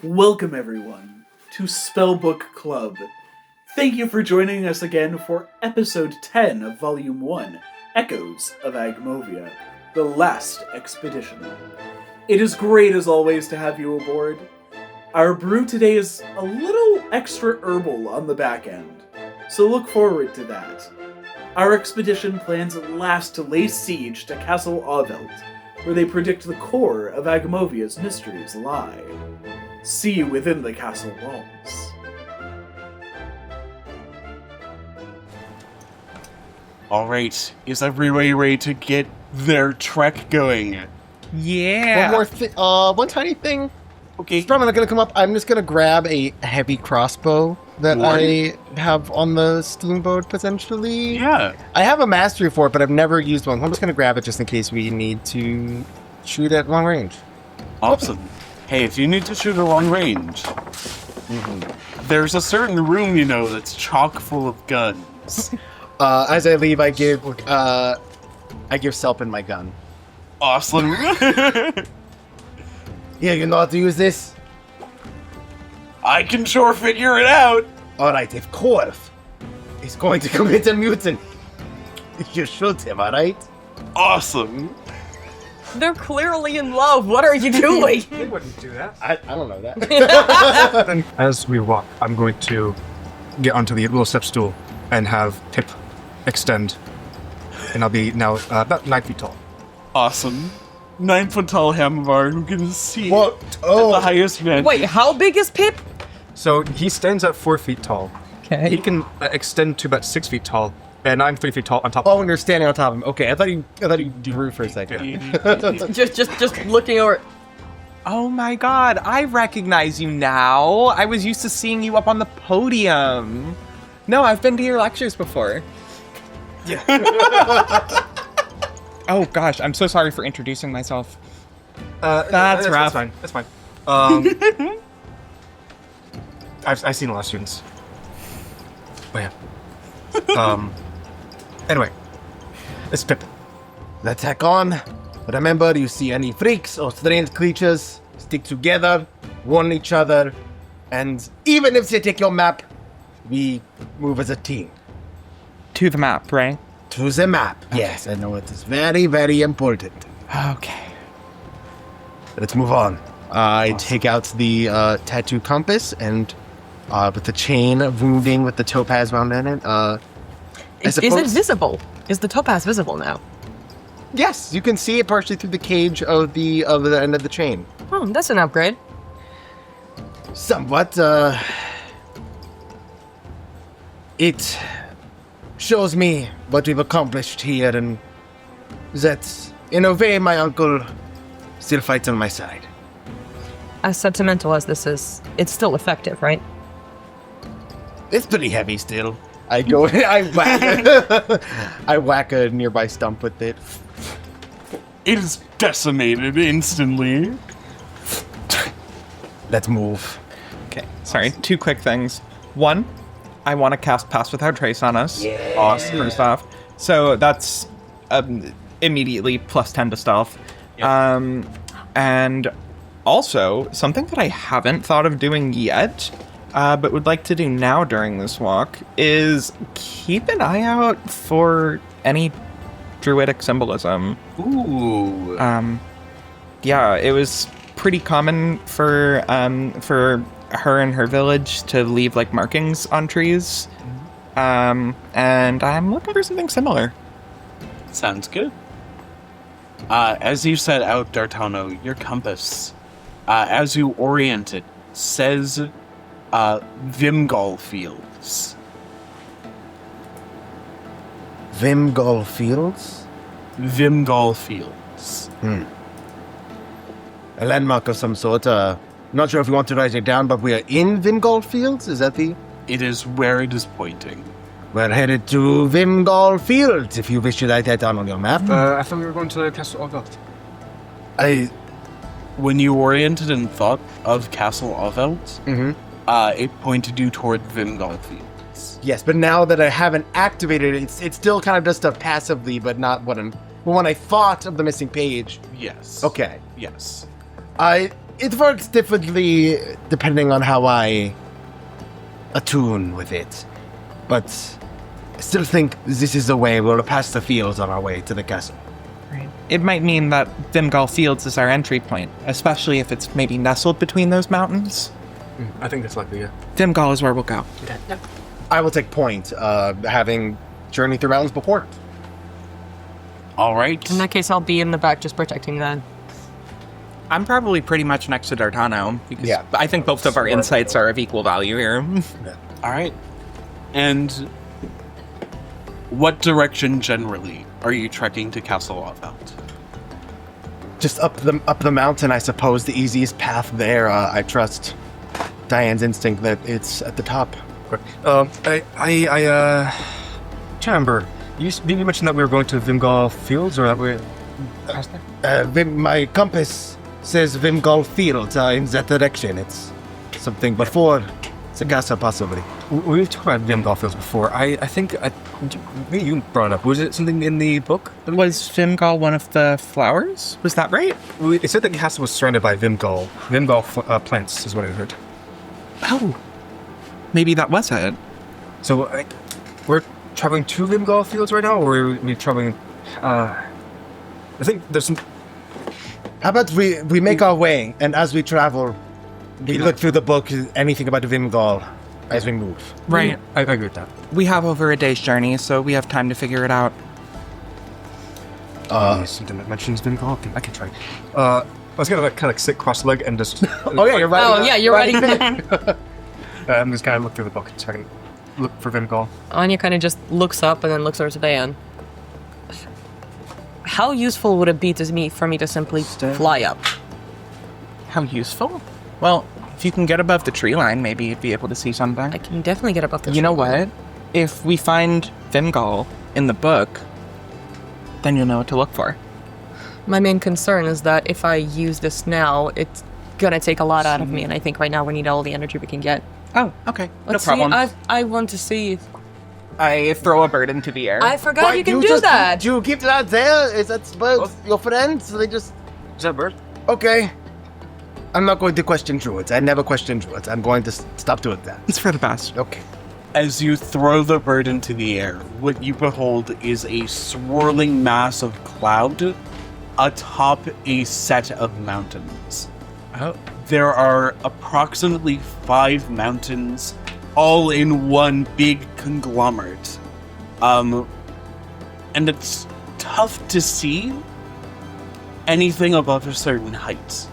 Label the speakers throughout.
Speaker 1: Welcome everyone to Spellbook Club. Thank you for joining us again for episode 10 of Volume 1, Echoes of Agmovia, The Last Expedition. It is great as always to have you aboard. Our brew today is a little extra herbal on the back end, so look forward to that. Our expedition plans at last to lay siege to Castle Auveldt, where they predict the core of Agmovia's mysteries lie. See you within the castle walls.
Speaker 2: Alright, is everybody ready to get their trek going?
Speaker 3: Yeah.
Speaker 4: One tiny thing.
Speaker 2: Okay.
Speaker 4: It's probably not going to come up. I'm just going to grab a heavy crossbow that I have on the steamboat, potentially.
Speaker 2: Yeah.
Speaker 4: I have a mastery for it, but I've never used one. I'm just going to grab it just in case we need to shoot at long range.
Speaker 2: Awesome. Hey, if you need to shoot at long range, there's a certain room, that's chock full of guns.
Speaker 4: As I leave, I give Selpin my gun.
Speaker 2: Awesome.
Speaker 4: Yeah, you know how to use this?
Speaker 2: I can sure figure it out.
Speaker 4: Alright, if Korf is going to commit a mutiny, you shoot him, alright?
Speaker 2: Awesome.
Speaker 3: They're clearly in love. What are you doing?
Speaker 5: They wouldn't do that.
Speaker 4: I don't know that.
Speaker 5: As we walk, I'm going to get onto the little step stool and have Pip extend. And I'll be now about 9 feet tall.
Speaker 2: Awesome. 9 foot tall Hamvar who can see
Speaker 4: What?
Speaker 2: at
Speaker 4: Oh,
Speaker 2: the highest vantage.
Speaker 3: Wait, how big is Pip?
Speaker 5: So he stands at 4 feet tall.
Speaker 3: Okay.
Speaker 5: He can extend to about 6 feet tall. And I'm 3 feet tall on top
Speaker 4: oh,
Speaker 5: of
Speaker 4: and you're standing on top of him. Okay, I thought you grew for a second.
Speaker 3: Just looking over. Oh my god, I recognize you now. I was used to seeing you up on the podium. No, I've been to your lectures before.
Speaker 5: Yeah.
Speaker 3: Oh gosh, I'm so sorry for introducing myself.
Speaker 5: That's
Speaker 3: rough.
Speaker 5: That's fine. I've seen a lot of students. But yeah. Anyway, it's Pip.
Speaker 4: Let's hack on. Remember, you see any freaks or strange creatures, stick together, warn each other, and even if they take your map, we move as a team.
Speaker 3: To the map, right?
Speaker 4: To the map. Yes, I know it is very, very important.
Speaker 3: Okay.
Speaker 4: Let's move on. I take out the tattoo compass and with the chain wounding with the topaz wound in it.
Speaker 3: Is it visible? Is the topaz visible now?
Speaker 4: Yes, you can see it partially through the cage of the end of the chain.
Speaker 3: Oh, that's an upgrade.
Speaker 4: Somewhat. It shows me what we've accomplished here, and that, in a way, my uncle still fights on my side.
Speaker 3: As sentimental as this is, it's still effective, right?
Speaker 4: It's pretty heavy still. I whack a nearby stump with it.
Speaker 2: It is decimated instantly.
Speaker 4: Let's move.
Speaker 3: Okay, sorry, 2 quick things. 1, I want to cast Pass Without Trace on us.
Speaker 4: Yeah.
Speaker 3: Awesome. First off. So that's immediately plus 10 to stealth. Yep. And also, something that I haven't thought of doing yet, but would like to do now during this walk, is keep an eye out for any druidic symbolism.
Speaker 2: Ooh.
Speaker 3: Yeah, it was pretty common for her and her village to leave like markings on trees. And I'm looking for something similar.
Speaker 2: Sounds good. As you set out, D'Artano, your compass, as you orient it, says Vimgol Fields.
Speaker 4: Vimgol Fields?
Speaker 2: Vimgol Fields.
Speaker 4: A landmark of some sort. Not sure if we want to write it down, but we are in Vimgol Fields? Is that the...
Speaker 2: It is where it is pointing.
Speaker 4: We're headed to Vimgol Fields, if you wish to write that down on your map.
Speaker 5: I thought we were going to Castle Auveldt.
Speaker 2: When you oriented and thought of Castle Auveldt, it pointed you toward Vimgol Fields.
Speaker 4: Yes, but now that I haven't activated it, it's still kind of just a passively, but not what I'm... Well, when I thought of the missing page...
Speaker 2: Yes.
Speaker 4: Okay.
Speaker 2: Yes.
Speaker 4: It works differently depending on how I attune with it. But I still think this is the way we'll pass the fields on our way to the castle.
Speaker 3: Right. It might mean that Vimgal Fields is our entry point, especially if it's maybe nestled between those mountains.
Speaker 5: I think that's likely, yeah.
Speaker 3: Vimgal is where we'll go.
Speaker 4: I will take point, having journeyed through mountains before.
Speaker 2: All right.
Speaker 6: In that case, I'll be in the back just protecting that.
Speaker 3: I'm probably pretty much next to D'Artano, because
Speaker 4: Yeah.
Speaker 3: I think both of our insights are of equal value here.
Speaker 2: All right. And what direction generally are you trekking to Castle Auveldt?
Speaker 4: Just up the mountain, I suppose, the easiest path there. I trust Diane's instinct that it's at the top.
Speaker 5: I remember. Did you mention that we were going to Vimgal Fields, or that we're past there?
Speaker 4: My compass says Vimgal Fields in that direction. It's something before Sagasa, possibly.
Speaker 5: We've talked about Vimgal Fields before. I think you brought it up. Was it something in the book?
Speaker 3: Was Vimgal one of the flowers? Was that right?
Speaker 5: It said that the castle was surrounded by Vimgal. Vimgal plants is what I heard.
Speaker 3: Oh, maybe that was it.
Speaker 5: So we're traveling to Vimgal Fields right now, or are we traveling? I think there's some.
Speaker 4: How about we make our way, and as we travel, we look through the book, anything about Vimgal, as we move.
Speaker 3: Right.
Speaker 5: I agree with that.
Speaker 3: We have over a day's journey, so we have time to figure it out.
Speaker 5: Something that mentions Vimgal. I can try. I was gonna kind of sit cross-legged and just.
Speaker 4: Oh yeah, you're right.
Speaker 6: Oh, yeah, you're writing.
Speaker 5: I'm just kind of look through the book so I can look for Vimgal.
Speaker 6: Anya kind of just looks up and then looks over to Diane. How useful would it be to me for me to simply fly up?
Speaker 3: How useful? Well, if you can get above the tree line, maybe you'd be able to see something.
Speaker 6: I can definitely get above the
Speaker 3: You know
Speaker 6: tree.
Speaker 3: what? If we find Vimgal in the book, then you'll know what to look for.
Speaker 6: My main concern is that if I use this now, it's gonna take a lot out of me, and I think right now we need all the energy we can get.
Speaker 3: Oh, okay.
Speaker 6: Let's
Speaker 3: no problem.
Speaker 6: see. I want to see.
Speaker 3: I throw a bird into the air.
Speaker 6: I forgot
Speaker 4: Why,
Speaker 6: you can do that.
Speaker 4: You keep that there? Is that your friends? They just...
Speaker 5: Is that a bird?
Speaker 4: Okay. I'm not going to question druids. I never question druids. I'm going to stop doing that.
Speaker 3: It's for the best.
Speaker 4: Okay.
Speaker 2: As you throw the bird into the air, what you behold is a swirling mass of cloud atop a set of mountains. There are approximately 5 mountains, all in one big conglomerate. And it's tough to see anything above a certain height.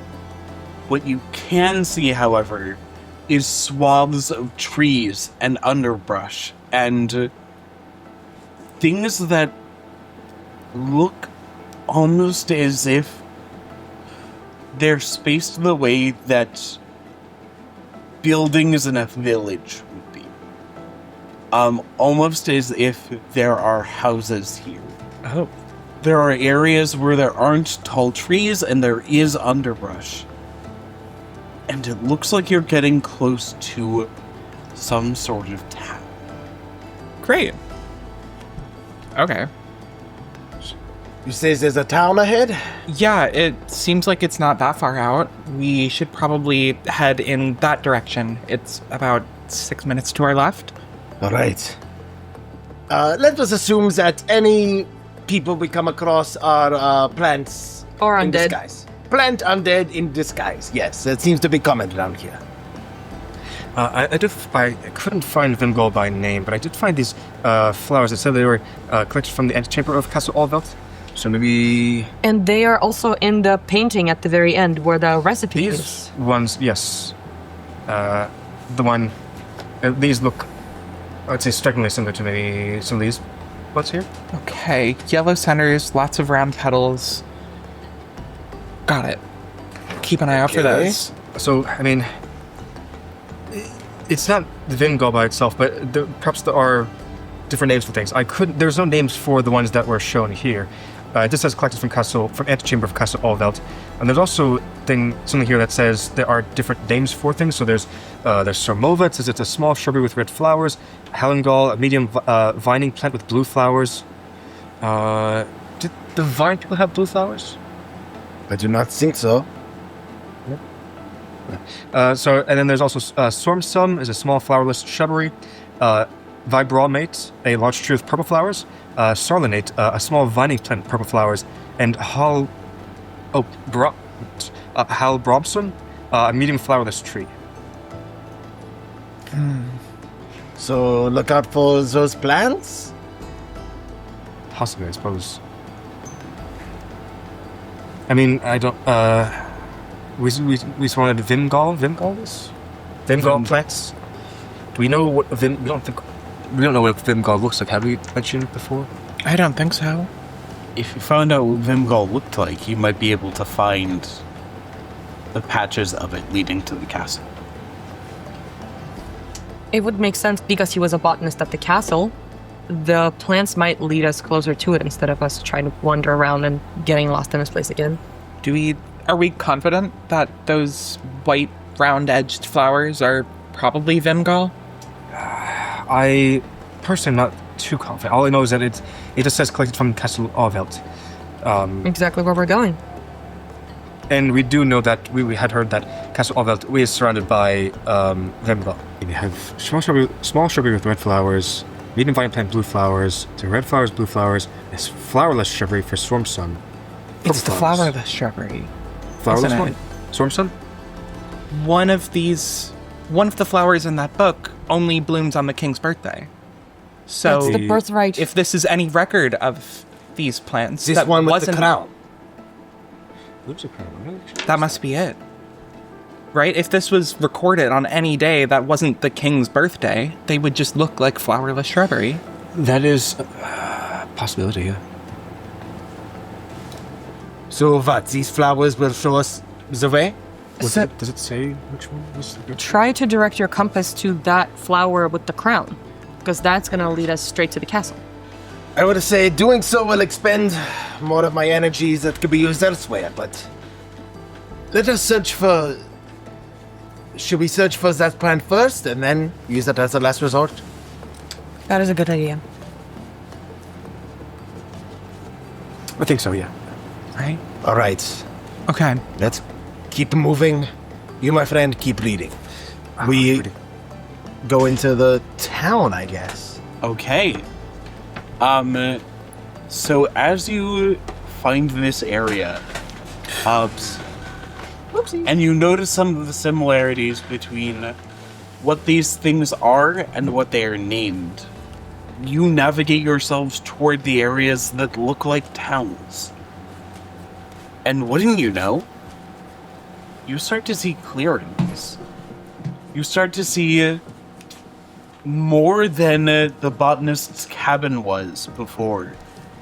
Speaker 2: What you can see, however, is swaths of trees and underbrush and things that look almost as if they're spaced the way that buildings in a village would be. Almost as if there are houses here.
Speaker 3: Oh.
Speaker 2: There are areas where there aren't tall trees and there is underbrush. And it looks like you're getting close to some sort of town.
Speaker 3: Great. Okay.
Speaker 4: You say there's a town ahead?
Speaker 3: Yeah, it seems like it's not that far out. We should probably head in that direction. It's about 6 minutes to our left.
Speaker 4: All right. Let us assume that any people we come across are plants
Speaker 6: Or
Speaker 4: in
Speaker 6: undead.
Speaker 4: disguise. Plant undead in disguise. Yes, that seems to be common around here.
Speaker 5: I couldn't find Vimgal by name, but I did find these flowers that said they were collected from the antechamber of Castle Auveldt. So maybe
Speaker 6: And they are also in the painting at the very end where the recipe
Speaker 5: these
Speaker 6: is.
Speaker 5: ones, yes. The one, these look, I'd say, strikingly similar to maybe some of these. What's here?
Speaker 3: Okay, yellow centers, lots of round petals. Got it. Keep an eye out for
Speaker 4: Okay.
Speaker 3: those.
Speaker 5: So, I mean, it's not the Vimgal by itself, but perhaps there are different names for things. There's no names for the ones that were shown here. It just says collected from antechamber of Castle Auveldt. And there's also something here that says there are different names for things. So there's Sormova, it says it's a small shrubbery with red flowers. Halengal, a medium vining plant with blue flowers. Did the vine people have blue flowers?
Speaker 4: I do not think so.
Speaker 5: And then there's also Stormsum is a small flowerless shrubbery. Vibromate, a large tree with purple flowers. Sarlinate, a small vining plant with purple flowers. And Halbromson, a medium flowerless tree.
Speaker 4: So look out for those plants.
Speaker 5: Possibly, I suppose. I mean, I don't. We wanted Vimgal. Vimgal is Vimgal plants. Do we know what Vim? We don't know what Vimgal looks like. Have we mentioned it before?
Speaker 2: I don't think so. If you found out what Vimgal looked like, you might be able to find the patches of it leading to the castle.
Speaker 6: It would make sense because he was a botanist at the castle. The plants might lead us closer to it instead of us trying to wander around and getting lost in this place again.
Speaker 3: Are we confident that those white, round-edged flowers are probably Vimgal?
Speaker 5: I personally am not too confident. All I know is that it just says collected from Castle Auveldt.
Speaker 6: Exactly where we're going.
Speaker 5: And we do know that we had heard that Castle Auveldt is surrounded by Vimgal. We have small shrubbery with red flowers, medium vine plant blue flowers, to red flowers, blue flowers, this flowerless shrubbery for Stormsun.
Speaker 3: It's the flowerless shrubbery.
Speaker 5: Flowerless
Speaker 3: Isn't
Speaker 5: one?
Speaker 3: it?
Speaker 5: Stormsun?
Speaker 3: One of the flowers in that book only blooms on the king's birthday. So
Speaker 6: That's the birthright.
Speaker 3: if this is any record of these plants,
Speaker 4: This
Speaker 3: that
Speaker 4: one with the
Speaker 3: wasn't
Speaker 4: crown.
Speaker 3: That must be it. Right? If this was recorded on any day that wasn't the king's birthday, they would just look like flowerless shrubbery.
Speaker 5: That is a possibility, yeah.
Speaker 4: So what? These flowers will show us the way?
Speaker 5: Does it say which one was the
Speaker 6: Try to direct your compass to that flower with the crown, because that's going to lead us straight to the castle.
Speaker 4: I would say doing so will expend more of my energies that could be used elsewhere, but let us search for... Should we search for that plant first and then use it as a last resort?
Speaker 6: That is a good idea.
Speaker 5: I think so, yeah.
Speaker 3: Right?
Speaker 4: All right,
Speaker 3: Okay.
Speaker 4: let's keep moving. You, my friend, keep reading. We go into the town, I guess.
Speaker 2: Okay. So as you find this area, and you notice some of the similarities between what these things are and what they are named, you navigate yourselves toward the areas that look like towns. And wouldn't you know, you start to see clearings. You start to see more than the botanist's cabin was before.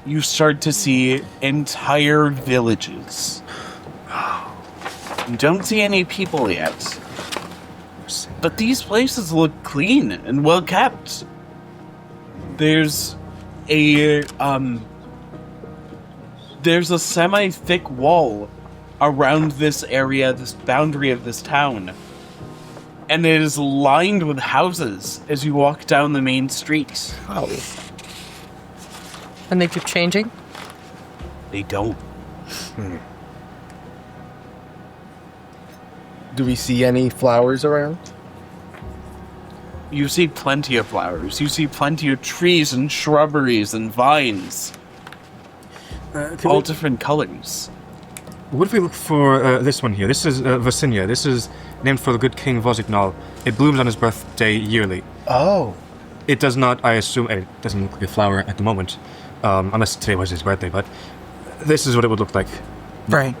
Speaker 2: You start to see entire villages. You don't see any people yet. But these places look clean and well kept. There's a semi-thick wall around this area, this boundary of this town. And it is lined with houses as you walk down the main street.
Speaker 4: Oh.
Speaker 6: And they keep changing?
Speaker 2: They don't.
Speaker 4: Do we see any flowers around?
Speaker 2: You see plenty of flowers. You see plenty of trees and shrubberies and vines. All different colors.
Speaker 5: What if we look for this one here? This is Vasinia. This is named for the good King Vozignal. It blooms on his birthday yearly.
Speaker 4: Oh.
Speaker 5: It does not, I assume, it doesn't look like a flower at the moment, unless today was his birthday, but this is what it would look like.
Speaker 3: Right.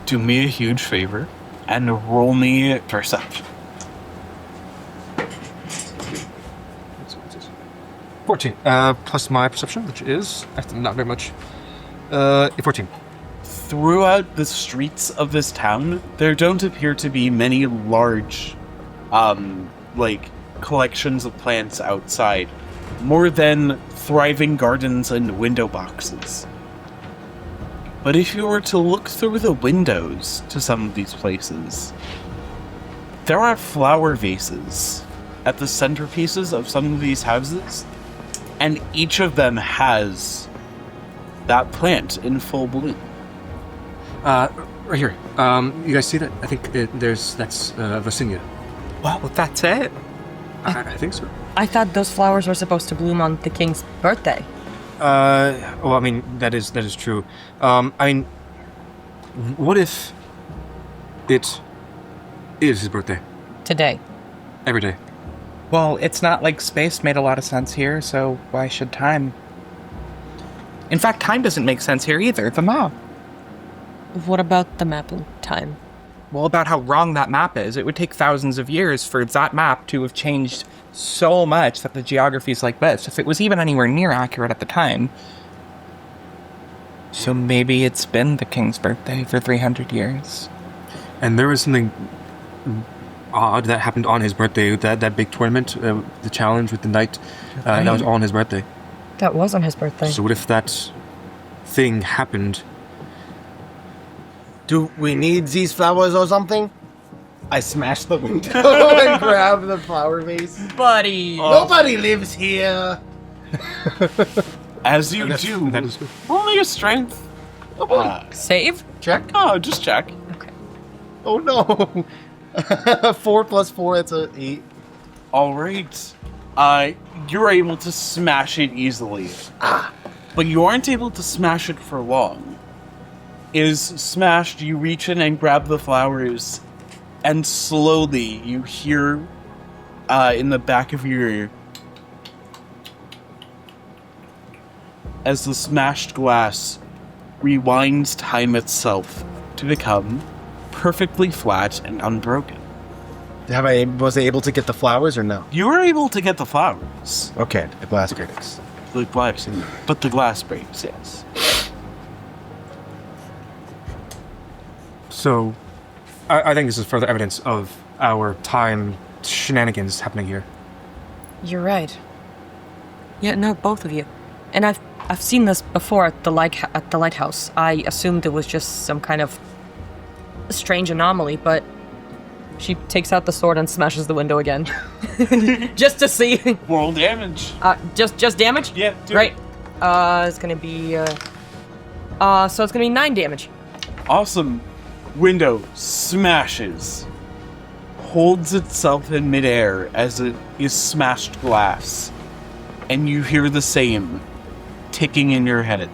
Speaker 2: Do me a huge favor and roll me perception.
Speaker 5: 14, plus my perception, which is actually not very much. 14.
Speaker 2: Throughout the streets of this town, there don't appear to be many large, collections of plants outside, more than thriving gardens and window boxes. But if you were to look through the windows to some of these places, there are flower vases at the centerpieces of some of these houses, and each of them has that plant in full bloom.
Speaker 5: Right here. You guys see that? I think that's Vasinia.
Speaker 3: Well, that's it.
Speaker 5: I think so.
Speaker 6: I thought those flowers were supposed to bloom on the king's birthday.
Speaker 5: Well, I mean, that is true. I mean, what if it is his birthday?
Speaker 6: Today.
Speaker 5: Every day.
Speaker 3: Well, it's not like space made a lot of sense here, so why should time? In fact, time doesn't make sense here either. The map.
Speaker 6: What about the map and time?
Speaker 3: Well, about how wrong that map is. It would take thousands of years for that map to have changed so much that the geography is like this, if it was even anywhere near accurate at the time. So maybe it's been the king's birthday for 300 years.
Speaker 5: And there was something odd that happened on his birthday. That big tournament, the challenge with the knight, that was all on his birthday.
Speaker 6: That was on his birthday.
Speaker 5: So what if that thing happened?
Speaker 4: Do we need these flowers or something? I smash the window and grab the flower vase.
Speaker 6: Buddy!
Speaker 4: Nobody lives here.
Speaker 2: As you do,
Speaker 5: That is good.
Speaker 2: roll your strength.
Speaker 6: Save?
Speaker 4: Check.
Speaker 2: Oh, just check.
Speaker 6: Okay.
Speaker 4: Oh no. 4 plus 4, it's a 8.
Speaker 2: All right. You're able to smash it easily. But you aren't able to smash it for long. It is smashed, you reach in and grab the flowers, and slowly you hear in the back of your ear as the smashed glass rewinds time itself to become perfectly flat and unbroken.
Speaker 4: Was I able to get the flowers or no?
Speaker 2: You were able to get the flowers.
Speaker 4: Okay, the glass critics.
Speaker 2: The glass, but the glass breaks, yes.
Speaker 5: So, I think this is further evidence of our time shenanigans happening here.
Speaker 6: You're right. Yeah, no, both of you. And I've seen this before at the lighthouse. I assumed it was just some kind of strange anomaly, but she takes out the sword and smashes the window again, just to see.
Speaker 2: Roll damage.
Speaker 6: Just damage.
Speaker 2: Yeah, do
Speaker 6: Right. It's gonna be so it's gonna be 9 damage.
Speaker 2: Awesome. Window smashes, holds itself in midair as it is smashed glass, and you hear the same ticking in your head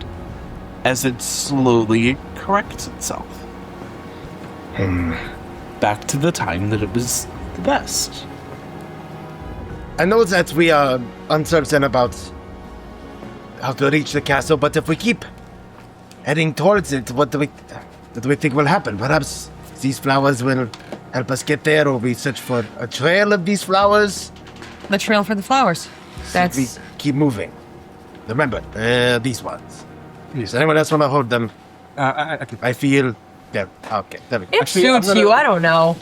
Speaker 2: as it slowly corrects itself. Back to the time that it was the best.
Speaker 4: I know that we are uncertain about how to reach the castle, but if we keep heading towards it, what do we think will happen? Perhaps these flowers will help us get there, or we search for a trail of these flowers.
Speaker 6: The trail for the flowers. That's
Speaker 4: We keep moving. Remember, these ones. Does anyone else want to hold them?
Speaker 5: I can.
Speaker 4: I feel... Yeah, okay, there we go.
Speaker 6: it
Speaker 5: Actually, I'm
Speaker 6: suits
Speaker 5: gonna-
Speaker 6: you. I don't know.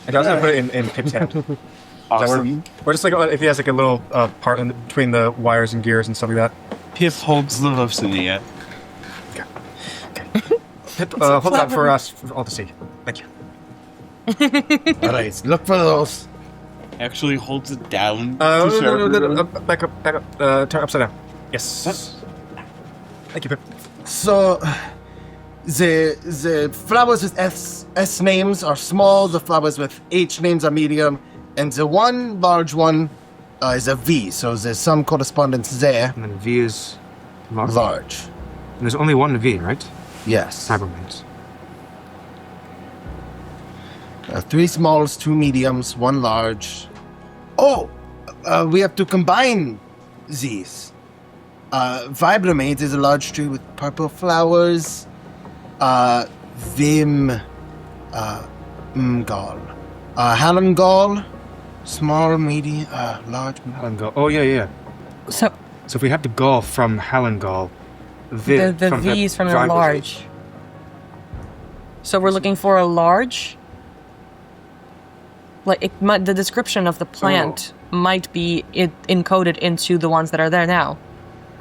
Speaker 5: I was gonna put it in Pip's hand.
Speaker 2: Awesome.
Speaker 5: Or just like if he has like a little part in between the wires and gears and stuff like that.
Speaker 2: Pip holds the Vasinia.
Speaker 5: Pip, hold that for us all to see. Thank you.
Speaker 4: All right, look for those.
Speaker 2: Actually holds it down.
Speaker 5: No,
Speaker 2: to show everyone.
Speaker 5: back up. Turn upside down. Yes. Thank you, Pip.
Speaker 4: So, the flowers with S names are small, the flowers with H names are medium, and the one large one is a V, so there's some correspondence there.
Speaker 5: And then V is large.
Speaker 4: Large.
Speaker 5: And there's only one V, right?
Speaker 4: Yes.
Speaker 5: Cybermans.
Speaker 4: 3 smalls, 2 mediums, 1 large. Oh! We have to combine these. Vibramate is a large tree with purple flowers. Vimgall. Halangall. Small, medium, large.
Speaker 5: Halangall. Oh, yeah.
Speaker 6: So
Speaker 5: So if we have the Gall from Halangall,
Speaker 6: the V's from the
Speaker 5: Vibramate.
Speaker 6: large. So we're looking for a large. Like the description of the plant might be encoded into the ones that are there now.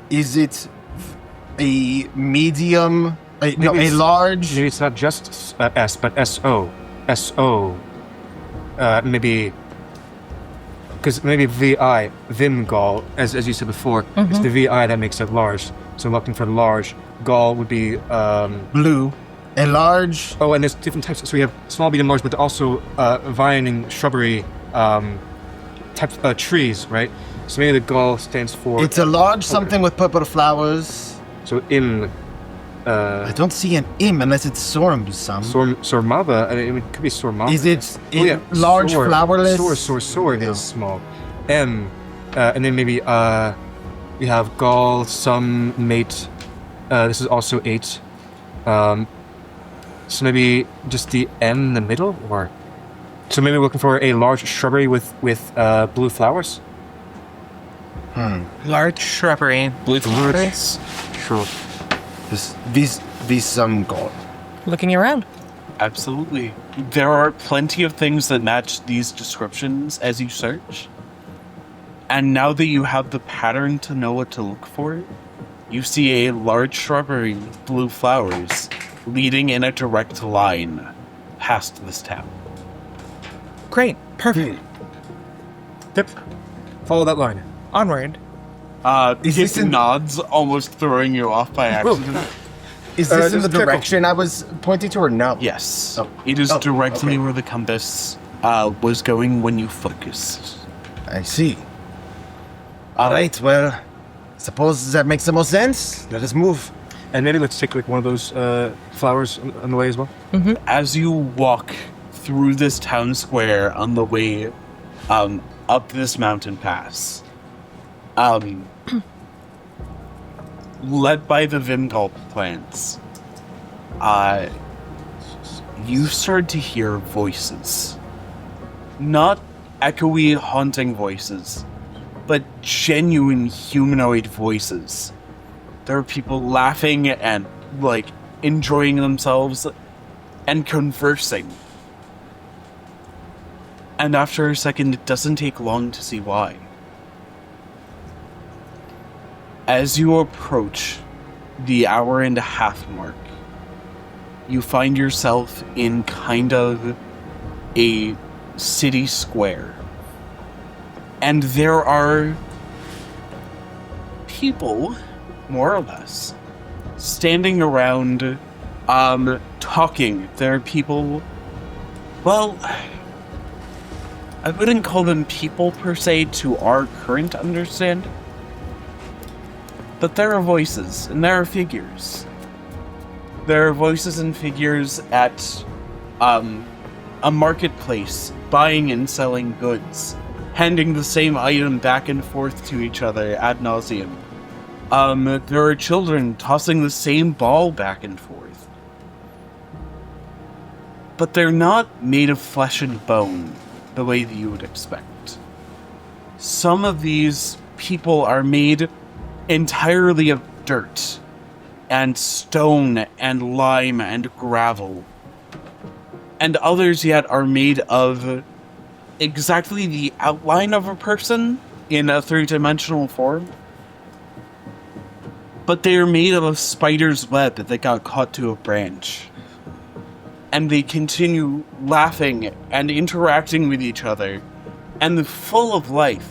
Speaker 4: Is it a medium? A large?
Speaker 5: Maybe it's not just S, but S-O. S-O. Maybe... Because maybe VI, Vimgall, as you said before, it's the VI that makes it large. So I'm looking for large. Gall would be...
Speaker 4: Blue. A large...
Speaker 5: Oh, and there's different types. So we have small, medium, large, but also vining, shrubbery, types trees, right? So maybe the gall stands for...
Speaker 4: It's a large something with purple flowers.
Speaker 5: So im...
Speaker 4: I don't see an im unless it's sormaba.
Speaker 5: Sormaba, it could be sormaba.
Speaker 4: Is it large flowerless?
Speaker 5: Sor is small. M, and then maybe we have gall, some, mate. This is also 8. So maybe just the M in the middle, or so maybe we're looking for a large shrubbery with blue flowers.
Speaker 3: Large shrubbery, blue flowers.
Speaker 5: Sure.
Speaker 4: This some gold.
Speaker 6: Looking around.
Speaker 2: Absolutely. There are plenty of things that match these descriptions as you search. And now that you have the pattern to know what to look for, you see a large shrubbery with blue flowers leading in a direct line past this town.
Speaker 3: Great, perfect.
Speaker 5: Yep. Follow that line.
Speaker 3: Onward.
Speaker 2: Is this nods, almost throwing you off by accident?
Speaker 4: Is this in the
Speaker 5: just careful.
Speaker 4: direction I was pointing to, or no?
Speaker 2: Yes.
Speaker 4: Oh.
Speaker 2: It is directly
Speaker 4: okay.
Speaker 2: where the compass was going when you focused.
Speaker 4: I see. All right, well, suppose that makes the most sense. Let us move.
Speaker 5: And maybe let's take like one of those flowers on the way as well.
Speaker 2: As you walk through this town square on the way up this mountain pass, led by the Vimgulp plants, you start to hear voices. Not echoey, haunting voices, but genuine humanoid voices. There are people laughing and, like, enjoying themselves and conversing. And after a second, it doesn't take long to see why. As you approach the hour-and-a-half mark, you find yourself in kind of a city square. And there are people, more or less, standing around, talking. There are people, well, I wouldn't call them people per se to our current understanding. But there are voices, and there are figures. There are voices and figures at a marketplace, buying and selling goods, handing the same item back and forth to each other ad nauseum. There are children tossing the same ball back and forth. But they're not made of flesh and bone, the way that you would expect. Some of these people are made entirely of dirt and stone and lime and gravel, and others yet are made of exactly the outline of a person in a three-dimensional form, but they are made of a spider's web that got caught to a branch, and they continue laughing and interacting with each other and full of life.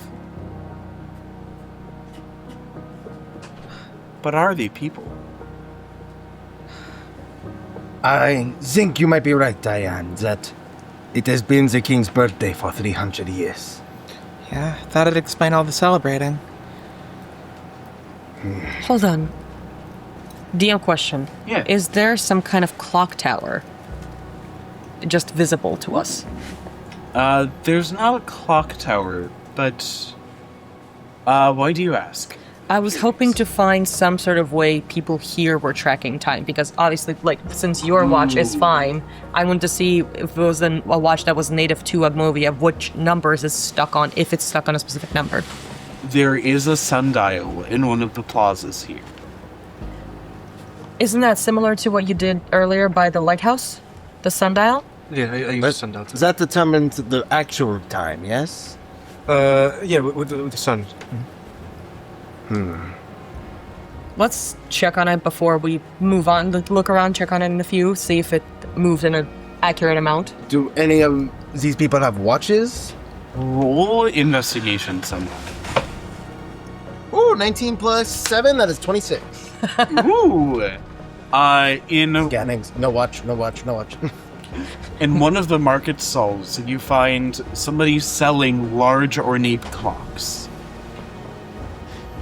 Speaker 2: But are they people?
Speaker 4: I think you might be right, Diane, that it has been the king's birthday for 300 years.
Speaker 3: Yeah, that'd explain all the celebrating.
Speaker 6: Hold on. DM question.
Speaker 2: Yeah.
Speaker 6: Is there some kind of clock tower just visible to us?
Speaker 2: There's not a clock tower, but why do you ask?
Speaker 6: I was hoping to find some sort of way people here were tracking time, because obviously, like, since your watch is fine, I want to see if it was a watch that was native to Agmovia, which numbers is stuck on, if it's stuck on a specific number.
Speaker 2: There is a sundial in one of the plazas here.
Speaker 6: Isn't that similar to what you did earlier by the lighthouse? The sundial?
Speaker 5: Yeah, I use sundial too.
Speaker 4: That determines the actual time, yes?
Speaker 5: Yeah, with the sun.
Speaker 6: Let's check on it before we move on. Look around, check on it in a few, see if it moved in an accurate amount.
Speaker 4: Do any of these people have watches?
Speaker 2: Roll investigation somehow.
Speaker 4: Ooh, 19 plus 7, that is 26.
Speaker 2: Ooh! In
Speaker 4: Scannings. No watch.
Speaker 2: in one of the market stalls, you find somebody selling large ornate clocks.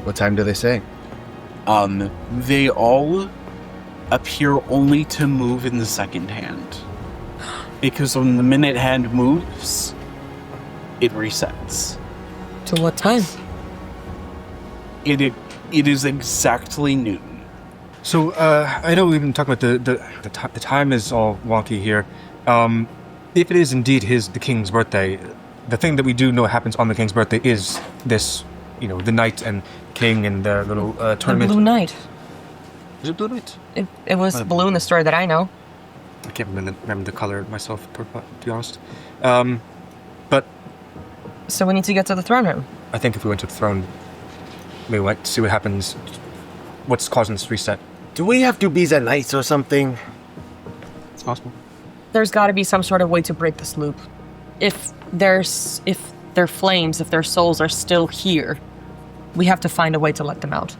Speaker 4: What time do they say?
Speaker 2: They all appear only to move in the second hand. Because when the minute hand moves, it resets.
Speaker 6: To what time?
Speaker 2: It is exactly noon.
Speaker 5: So, I know we've been talking about the time is all wonky here. If it is indeed the king's birthday, the thing that we do know happens on the king's birthday is this, the knight and king and the little tournament.
Speaker 6: The Blue Knight.
Speaker 5: Is it Blue Knight?
Speaker 6: It was blue in the story that I know.
Speaker 5: I can't remember the color myself, to be honest. But
Speaker 6: So we need to get to the throne room.
Speaker 5: I think if we went to the throne, we might see what happens, what's causing this reset.
Speaker 4: Do we have to be the knights or something?
Speaker 5: It's possible.
Speaker 6: There's got to be some sort of way to break this loop. If their flames, if their souls are still here, we have to find a way to let them out.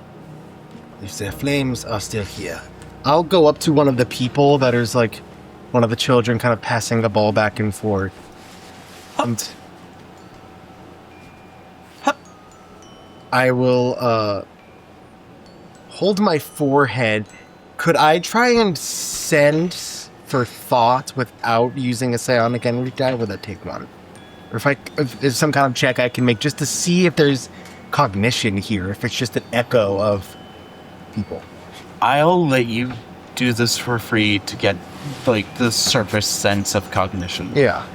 Speaker 4: If their flames are still here, I'll go up to one of the people that is like one of the children kind of passing the ball back and forth. And I will hold my forehead. Could I try and send for thought without using a psionic energy die? Would that take one? Or if there's some kind of check I can make just to see if there's cognition here, if it's just an echo of people.
Speaker 2: I'll let you do this for free to get, the surface sense of cognition.
Speaker 4: Yeah.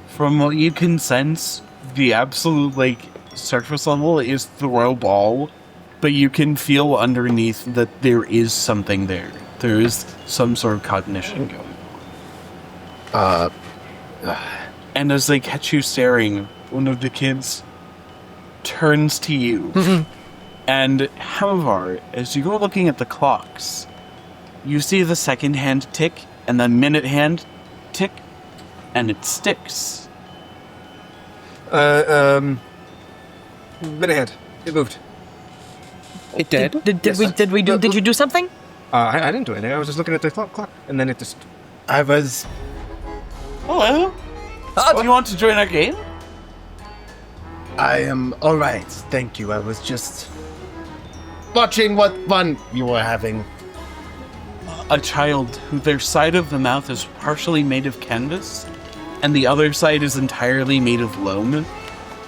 Speaker 2: From what you can sense, the absolute, surface level is throw ball, but you can feel underneath that there is something there. There is some sort of cognition going on. And as they catch you staring, one of the kids turns to you. And however, as you go looking at the clocks, you see the second hand tick and the minute hand tick, and it sticks.
Speaker 5: Minute hand. It moved.
Speaker 2: It did?
Speaker 6: Did you do something?
Speaker 5: I didn't do anything. I was just looking at the clock, and then it just...
Speaker 4: I was...
Speaker 2: Hello? Do you want to join our game?
Speaker 4: I am alright, thank you. I was just watching what fun you were having.
Speaker 2: A child who their side of the mouth is partially made of canvas, and the other side is entirely made of loam,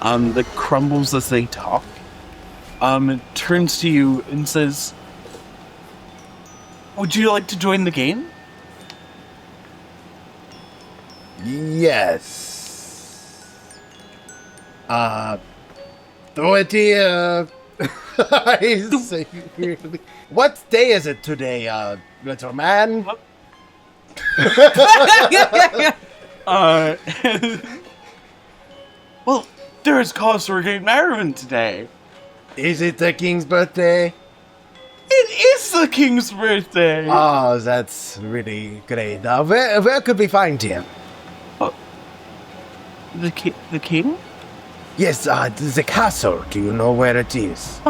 Speaker 2: that crumbles as they talk, turns to you and says, "Would you like to join the game?"
Speaker 4: Yes. Throw it here. What day is it today, little man?
Speaker 2: Well, there is cause for great merriment today.
Speaker 4: Is it the king's birthday?
Speaker 2: It is the king's birthday.
Speaker 4: Oh, that's really great. Where could we find him?
Speaker 2: The king?
Speaker 4: Yes, the castle. Do you know where it is?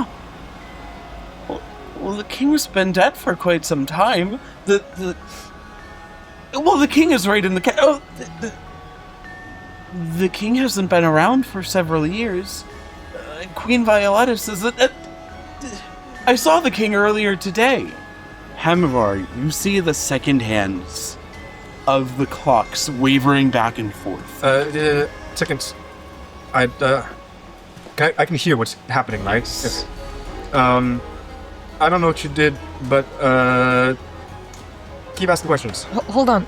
Speaker 2: Well, the king's been dead for quite some time. The king is right in the the king hasn't been around for several years. Queen Violetta says that I saw the king earlier today. Hamavar, you see the second hands of the clocks wavering back and forth.
Speaker 5: Seconds. I can hear what's happening, right?
Speaker 2: Yes.
Speaker 5: I don't know what you did, but keep asking questions.
Speaker 6: Hold on.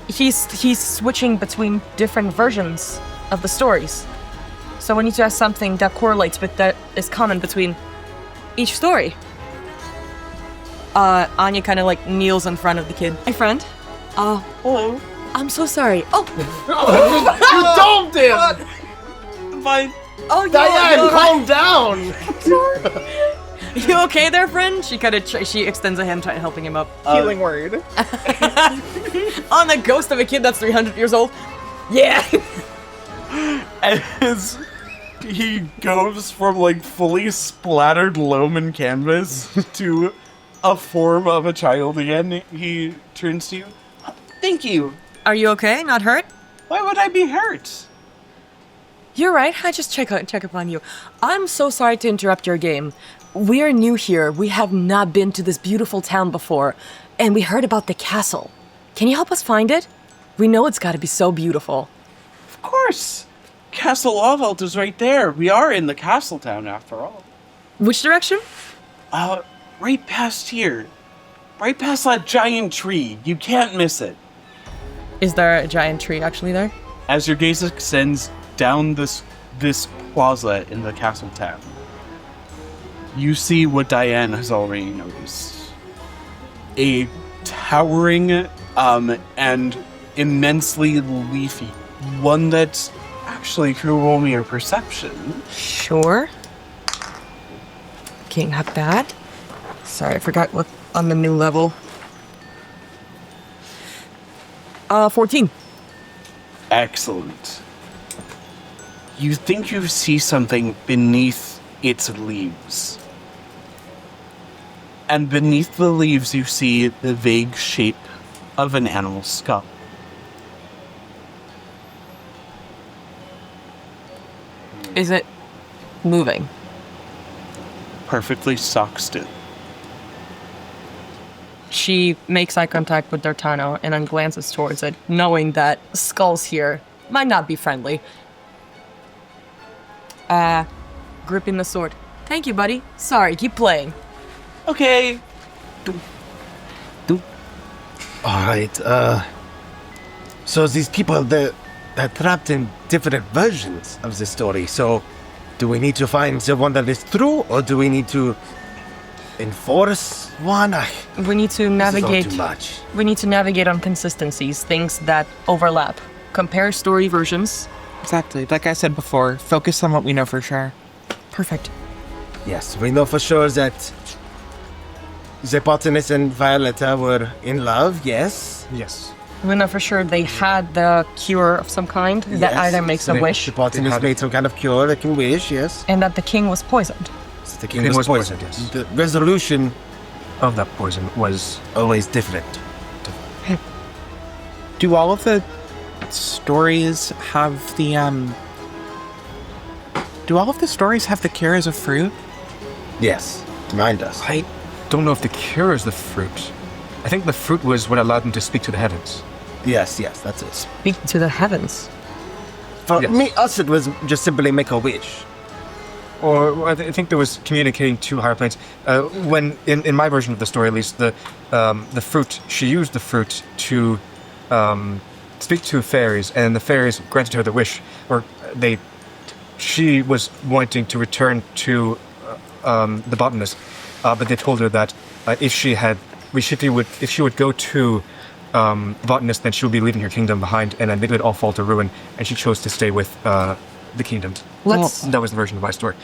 Speaker 6: He's switching between different versions of the stories. So we need to ask something that correlates but that is common between each story. Anya kind of kneels in front of the kid. Hi, friend.
Speaker 2: Hello.
Speaker 6: I'm so sorry. Oh,
Speaker 4: You domed him!
Speaker 6: oh,
Speaker 4: Diane, calm down!
Speaker 6: You okay there, friend? She kind of she extends a hand, helping him up.
Speaker 3: Healing word.
Speaker 6: On the ghost of a kid that's 300 years old. Yeah.
Speaker 2: he goes from like fully splattered loam and canvas to a form of a child again. He turns to you. Thank you.
Speaker 6: Are you okay? Not hurt?
Speaker 2: Why would I be hurt?
Speaker 6: You're right. I just check up on you. I'm so sorry to interrupt your game. We are new here. We have not been to this beautiful town before, and we heard about the castle. Can you help us find it? We know it's got to be so beautiful.
Speaker 2: Of course. Castle Auveldt is right there. We are in the castle town after all.
Speaker 6: Which direction?
Speaker 2: Right past here. Right past that giant tree. You can't miss it.
Speaker 6: Is there a giant tree actually there?
Speaker 2: As your gaze extends down this plaza in the castle town, you see what Diane has already noticed. A towering and immensely leafy one that's actually could roll me a perception.
Speaker 6: Sure. Can't have that. Sorry, I forgot what on the new level. 14.
Speaker 2: Excellent. You think you see something beneath its leaves. And beneath the leaves you see the vague shape of an animal skull.
Speaker 6: Is it moving?
Speaker 2: Perfectly stock still.
Speaker 6: She makes eye contact with D'Artano and then glances towards it, knowing that skulls here might not be friendly. Gripping the sword. Thank you, buddy. Sorry, keep playing.
Speaker 2: Okay.
Speaker 4: Alright, so these people, they're trapped in different versions of the story, so do we need to find the one that is true, or do we need to enforce one?
Speaker 6: We need to navigate.
Speaker 4: This is all too much.
Speaker 6: We need to navigate on consistencies, things that overlap. Compare story versions.
Speaker 3: Exactly. Like I said before, focus on what we know for sure.
Speaker 6: Perfect.
Speaker 4: Yes, we know for sure that the botanist and Violetta were in love, yes.
Speaker 5: Yes.
Speaker 6: We know for sure they had the cure of some kind that
Speaker 4: Yes.
Speaker 6: either makes a wish,
Speaker 4: The botanist made some kind of cure that can wish, yes.
Speaker 6: and that the king was poisoned.
Speaker 4: So the king
Speaker 5: King
Speaker 4: was
Speaker 5: was
Speaker 4: poisoned.
Speaker 5: poisoned, yes.
Speaker 4: The resolution
Speaker 5: Of that poison was...
Speaker 4: always different.
Speaker 3: Do all of the stories have the, Do all of the stories have the cure as a fruit?
Speaker 4: Yes, mine does.
Speaker 5: I don't know if the cure is the fruit. I think the fruit was what allowed them to speak to the heavens.
Speaker 4: Yes, that's it.
Speaker 6: Speak to the heavens.
Speaker 4: For
Speaker 5: Yes.
Speaker 4: us, it was just simply make a wish.
Speaker 5: Or I think there was communicating to higher planes. When in my version of the story, at least, the fruit, she used the fruit to speak to fairies, and the fairies granted her the wish, or she was wanting to return to the botanist, but they told her that if she would go to the botanist, then she would be leaving her kingdom behind, and then it would all fall to ruin, and she chose to stay with the kingdom. That was the version of my story.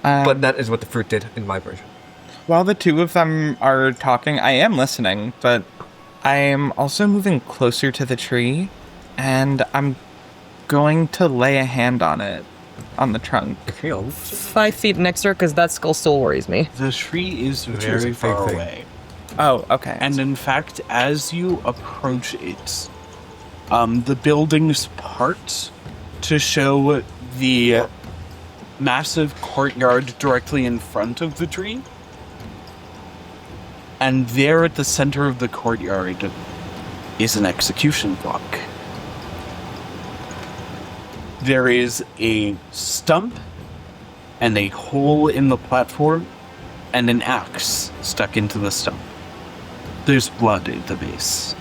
Speaker 5: But that is what the fruit did in my version.
Speaker 3: While the two of them are talking, I am listening, but I am also moving closer to the tree, and I'm going to lay a hand on it, on the trunk.
Speaker 6: 5 feet next to her, because that skull still worries me.
Speaker 2: The tree is
Speaker 5: tree is
Speaker 2: very
Speaker 5: a big
Speaker 2: far
Speaker 5: thing.
Speaker 2: away.
Speaker 3: Oh, okay.
Speaker 2: And in fact, as you approach it, the buildings part to show the massive courtyard directly in front of the tree. And there at the center of the courtyard is an execution block. There is a stump and a hole in the platform and an axe stuck into the stump. There's blood at the base.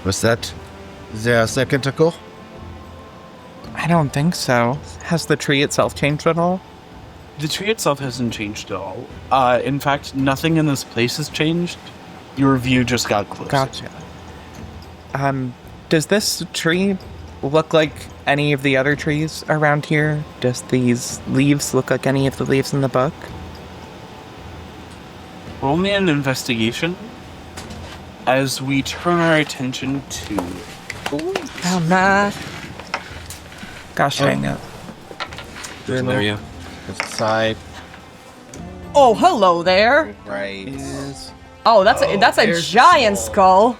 Speaker 4: Was that their second ago?
Speaker 3: I don't think so. Has the tree itself changed at all?
Speaker 2: The tree itself hasn't changed at all. In fact, nothing in this place has changed. Your view just got closer.
Speaker 3: Gotcha. Does this tree look like any of the other trees around here? Does these leaves look like any of the leaves in the book?
Speaker 2: Roll me an investigation as we turn our attention to...
Speaker 6: Oh, nah.
Speaker 3: Gosh dang it.
Speaker 4: There you. Side.
Speaker 6: Oh, hello there.
Speaker 4: Right.
Speaker 6: Oh, that's a
Speaker 4: there's the
Speaker 6: giant
Speaker 4: skull.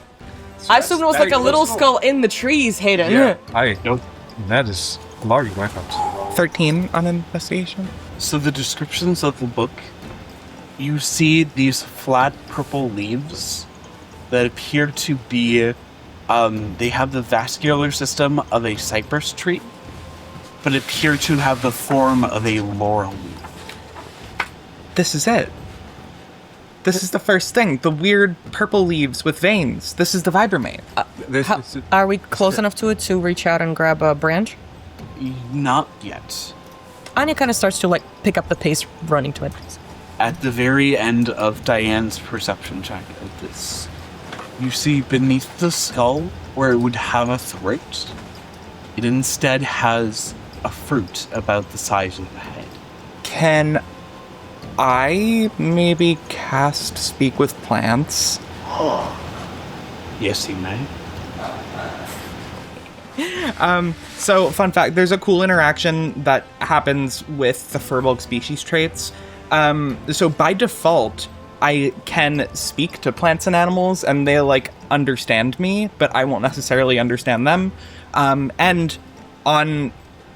Speaker 6: skull. I assume it was like a little skull in the trees, Hayden.
Speaker 5: Yeah, I don't. That is large weapons.
Speaker 3: 13 on investigation.
Speaker 2: So the descriptions of the book, you see these flat purple leaves that appear to be, they have the vascular system of a cypress tree, but appear to have the form of a laurel leaf.
Speaker 3: This is it. This is the first thing. The weird purple leaves with veins. This is the Vibramate.
Speaker 6: Are we close enough to it to reach out and grab a branch?
Speaker 2: Not yet.
Speaker 6: Anya kind of starts to like pick up the pace running to it.
Speaker 2: At the very end of Diane's perception check of this, you see beneath the skull, where it would have a throat, it instead has a fruit about the size of the head.
Speaker 3: Can I maybe cast Speak with Plants?
Speaker 2: Yes, you may.
Speaker 3: So, fun fact, there's a cool interaction that happens with the Furbolg species traits. So by default, I can speak to plants and animals, and they, like, understand me, but I won't necessarily understand them. And on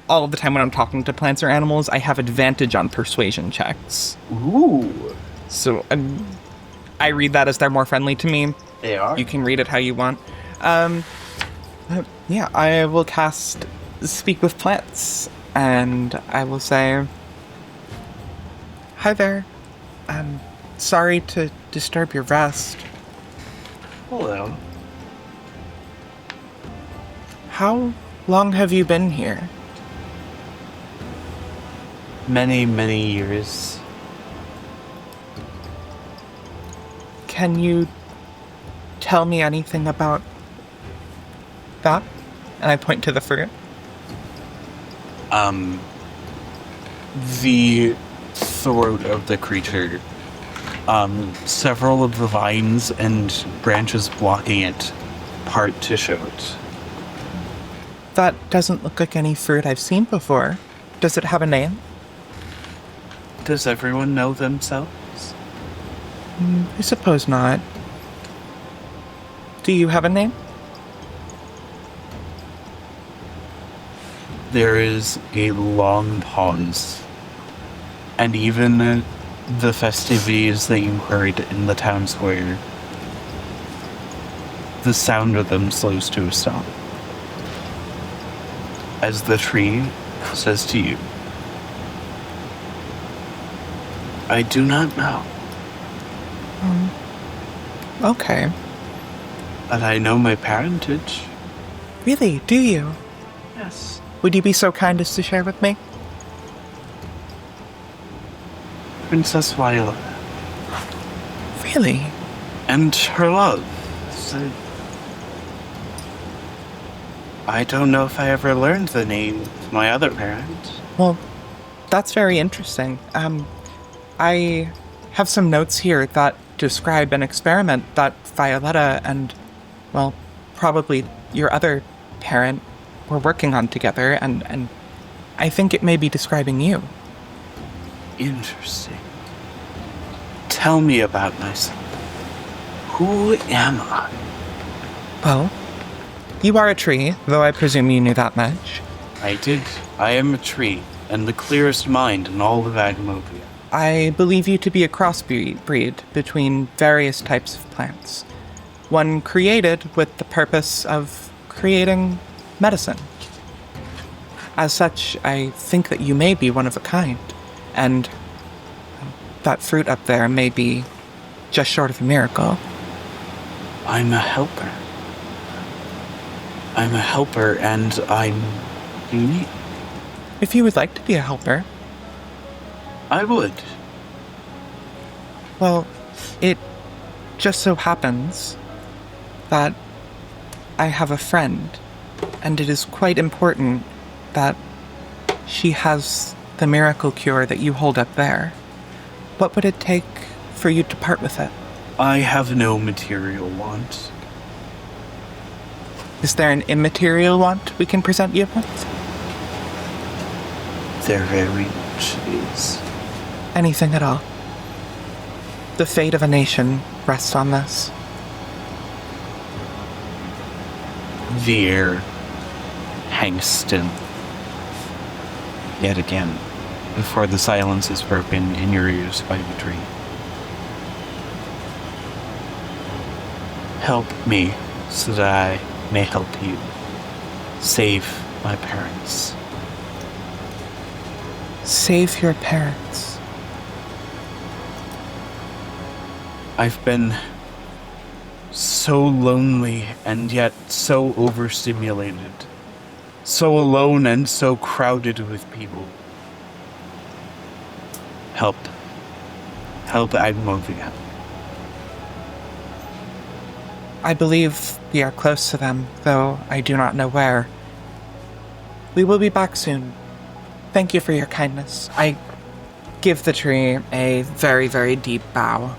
Speaker 3: all of the time when I'm talking to plants or animals, I have advantage on persuasion checks.
Speaker 2: Ooh.
Speaker 3: So I read that as they're more friendly to me.
Speaker 2: They are.
Speaker 3: You can read it how you want. Yeah, I will cast Speak with Plants, and I will say, "Hi there. I'm sorry to disturb your rest.
Speaker 2: Hello.
Speaker 3: How long have you been here?"
Speaker 2: Many, many years.
Speaker 3: Can you tell me anything about that? And I point to the fruit.
Speaker 2: The throat of the creature, several of the vines and branches blocking it part to show it.
Speaker 3: That doesn't look like any fruit I've seen before. Does it have a name?
Speaker 2: Does everyone know themselves?
Speaker 3: I suppose not. Do you have a name?
Speaker 2: There is a long pause, and even the festivities that you heard in the town square, the sound of them slows to a stop. As the tree says to you, "I do not know,
Speaker 3: Okay.
Speaker 2: but I know my parentage."
Speaker 3: Really? Do you?
Speaker 2: Yes.
Speaker 3: Would you be so kind as to share with me?
Speaker 2: Princess Viola.
Speaker 3: Really?
Speaker 2: And her love. So, I don't know if I ever learned the name of my other parent.
Speaker 3: Well, that's very interesting. I have some notes here that describe an experiment that Violetta and, well, probably your other parent were working on together, and I think it may be describing you.
Speaker 2: Interesting. Tell me about myself. Who am I?
Speaker 3: Well, you are a tree, though I presume you knew that much.
Speaker 2: I did. I am a tree, and the clearest mind in all of Agmovia.
Speaker 3: I believe you to be a crossbreed between various types of plants. One created with the purpose of creating medicine. As such, I think that you may be one of a kind, and that fruit up there may be just short of a miracle.
Speaker 2: I'm a helper. I'm a helper, and I'm unique.
Speaker 3: If you would like to be a helper,
Speaker 2: I would.
Speaker 3: well, it just so happens that I have a friend, and it is quite important that she has the miracle cure that you hold up there. What would it take for you to part with it?
Speaker 2: I have no material want.
Speaker 3: Is there an immaterial want we can present you with?
Speaker 2: There very much is.
Speaker 3: Anything at all. The fate of a nation rests on this.
Speaker 2: The air hangs still. Yet again, before the silence is broken in your ears by the tree. Help me so that I may help you. Save my parents.
Speaker 3: Save your parents.
Speaker 2: I've been so lonely and yet so overstimulated. So alone and so crowded with people. Help Agmovia.
Speaker 3: I believe we are close to them, though I do not know where. We will be back soon. Thank you for your kindness. I give the tree a very, very deep bow.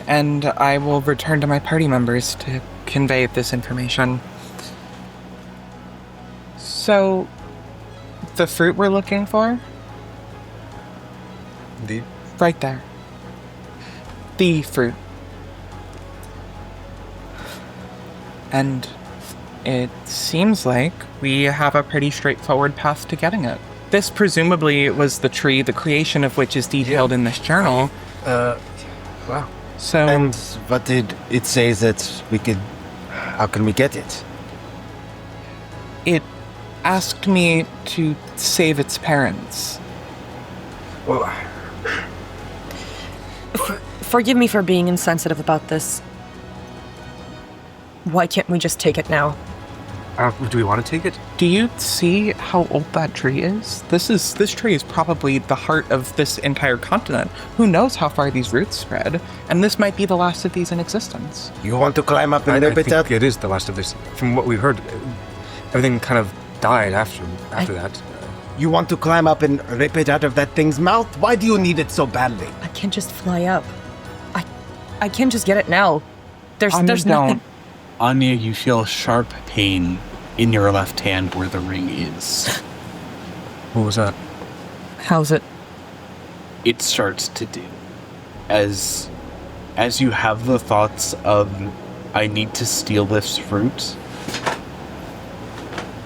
Speaker 3: And I will return to my party members to convey this information. So, the fruit we're looking for? Right there. The fruit. And it seems like we have a pretty straightforward path to getting it. This presumably was the tree, the creation of which is detailed in this journal.
Speaker 4: Wow.
Speaker 3: So,
Speaker 4: And what did it say that we could... How can we get it?
Speaker 3: it asked me to save its parents.
Speaker 4: Well,
Speaker 6: Forgive me for being insensitive about this. Why can't we just take it now?
Speaker 5: Do we want to take it?
Speaker 3: Do you see how old that tree is? This tree is probably the heart of this entire continent. Who knows how far these roots spread? And this might be the last of these in existence.
Speaker 4: you want to climb up and
Speaker 5: I
Speaker 4: rip it
Speaker 5: think
Speaker 4: up?
Speaker 5: it is the last of this. From what we've heard, everything kind of died after that.
Speaker 4: You want to climb up and rip it out of that thing's mouth? Why do you need it so badly?
Speaker 6: I can't just fly up. I can't just get it now. There's
Speaker 3: Don't.
Speaker 6: nothing.
Speaker 2: Anya, you feel sharp pain in your left hand where the ring is.
Speaker 5: What was that?
Speaker 6: How's it?
Speaker 2: It starts to do. As you have the thoughts of, I need to steal this fruit,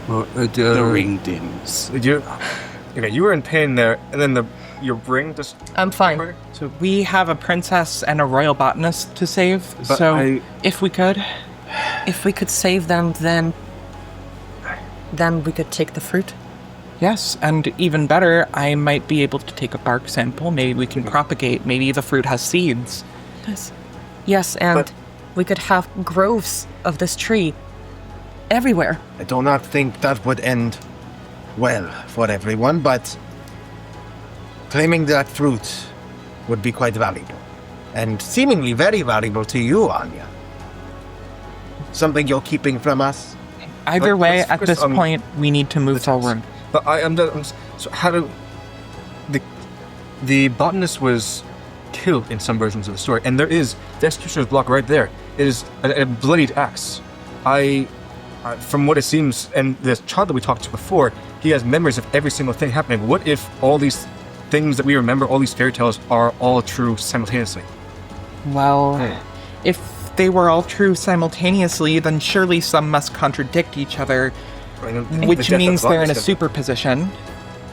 Speaker 5: Well,
Speaker 2: the ring dims.
Speaker 5: You were in pain there, and then your ring just.
Speaker 6: I'm fine.
Speaker 3: So we have a princess and a royal botanist to save.
Speaker 5: But
Speaker 3: So if we could,
Speaker 6: If we could save them, then we could take the fruit.
Speaker 3: yes, and even better, I might be able to take a bark sample. Maybe we can propagate. Maybe the fruit has seeds.
Speaker 6: Yes, and
Speaker 5: But-
Speaker 6: we could have groves of this tree everywhere.
Speaker 4: I do not think that would end well for everyone, but claiming that fruit would be quite valuable. And seemingly very valuable to you, Anya. Something you're keeping from us?
Speaker 3: Either way,
Speaker 5: let's
Speaker 3: at
Speaker 5: focus
Speaker 3: this
Speaker 5: on
Speaker 3: point, we need to move forward.
Speaker 5: But so how do the botanist was killed in some versions of the story, and there is the executioner's block right there. It is a bloodied axe. From what it seems, and the child that we talked to before, he has memories of every single thing happening. What if all these things that we remember, all these fairy tales, are all true simultaneously?
Speaker 3: Well, if they were all true simultaneously, then surely some must contradict each other, which means they're in a superposition,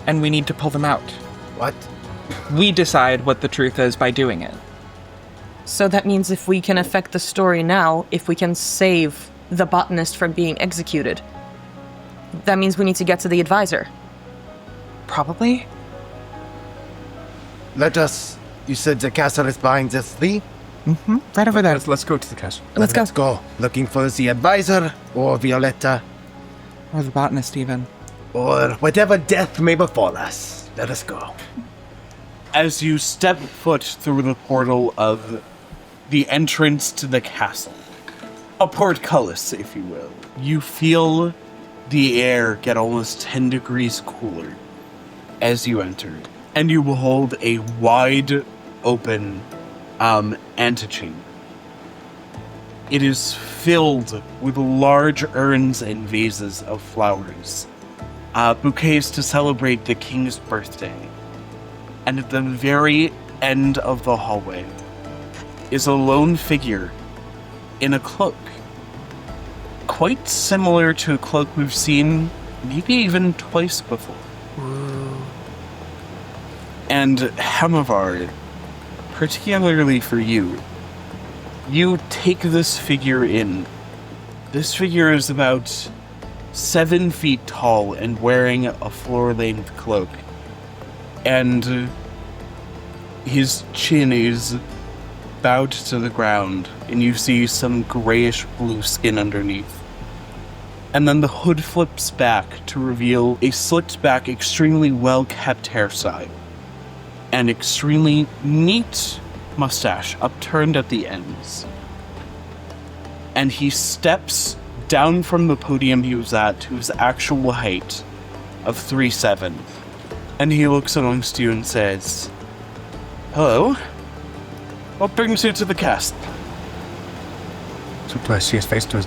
Speaker 3: and we need to pull them out.
Speaker 4: What?
Speaker 3: We decide what the truth is by doing it.
Speaker 6: So that means if we can affect the story now, if we can save the botanist from being executed, that means we need to get to the advisor.
Speaker 3: Probably.
Speaker 4: Let us... You said the castle is behind this tree?
Speaker 3: Right over there.
Speaker 5: Let's go to the castle.
Speaker 6: Let's go.
Speaker 4: Let's go. Looking for the advisor, or Violetta,
Speaker 3: Or the botanist, even.
Speaker 4: or whatever death may befall us. Let us go.
Speaker 2: As you step foot through the portal of the entrance to the castle, a portcullis, if you will, you feel the air get almost 10 degrees cooler as you enter, and you behold a wide open antechamber. It is filled with large urns and vases of flowers, bouquets to celebrate the king's birthday. And at the very end of the hallway is a lone figure in a cloak. Quite similar to a cloak we've seen maybe even twice before. And Hamavar, particularly for you, you take this figure in. This figure is about 7 feet tall and wearing a floor-length cloak. And his chin is bowed to the ground, and you see some grayish-blue skin underneath. And then the hood flips back to reveal a slicked-back, extremely well-kept hairstyle. An extremely neat mustache upturned at the ends. And he steps down from the podium he was at to his actual height of 3'7". And he looks amongst you and says, "Hello? What brings you to the castle?"
Speaker 5: So do I see his face? Do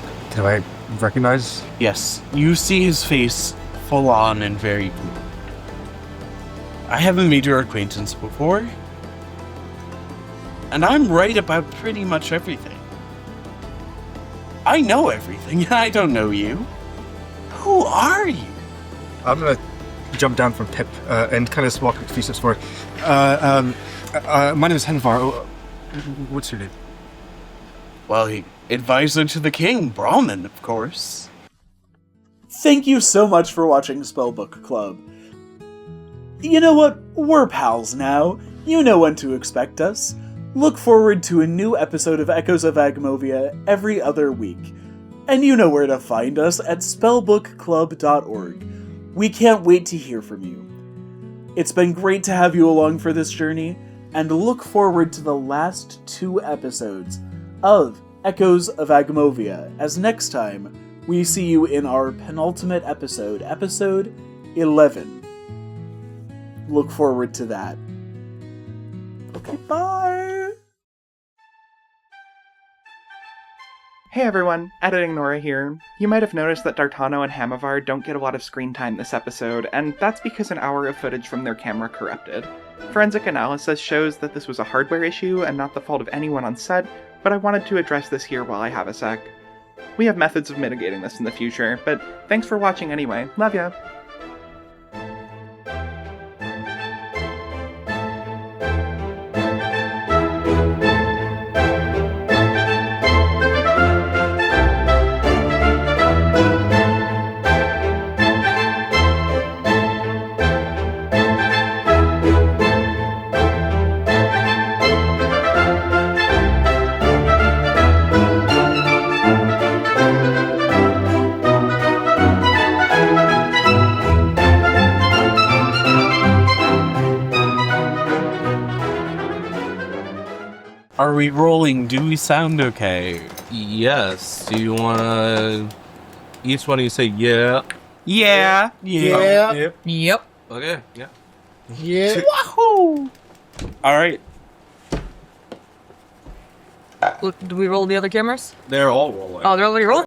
Speaker 5: I recognize?
Speaker 2: Yes, you see his face full on and very blue. I haven't made your acquaintance before. And I'm right about pretty much everything. I know everything, and I don't know you. Who are you?
Speaker 5: I'm gonna jump down from Pip and kind of walk a few steps forward. My name is Henvar. What's your name?
Speaker 2: Well, advisor to the king, Brahmin, of course.
Speaker 1: Thank you so much for watching Spellbook Club. You know what? We're pals now. You know when to expect us. Look forward to a new episode of Echoes of Agmovia every other week. And you know where to find us at spellbookclub.org. We can't wait to hear from you. It's been great to have you along for this journey, and look forward to the last 2 episodes of Echoes of Agmovia, as next time we see you in our penultimate episode, episode 11. Look forward to that. Okay, bye!
Speaker 7: Hey everyone, Editing Nora here. You might have noticed that D'Artano and Hamavar don't get a lot of screen time this episode, and that's because an hour of footage from their camera corrupted. Forensic analysis shows that this was a hardware issue and not the fault of anyone on set, but I wanted to address this here while I have a sec. We have methods of mitigating this in the future, but thanks for watching anyway. Love ya!
Speaker 2: Are we rolling? Do we sound okay?
Speaker 8: Yes. Do you wanna... Each one of you say yeah.
Speaker 3: Yeah.
Speaker 4: Yeah.
Speaker 6: Yep.
Speaker 8: Okay, yeah.
Speaker 4: Yeah.
Speaker 2: Wahoo! Alright.
Speaker 6: Do we roll the other cameras?
Speaker 8: They're all rolling.
Speaker 6: Oh, they're already rolling?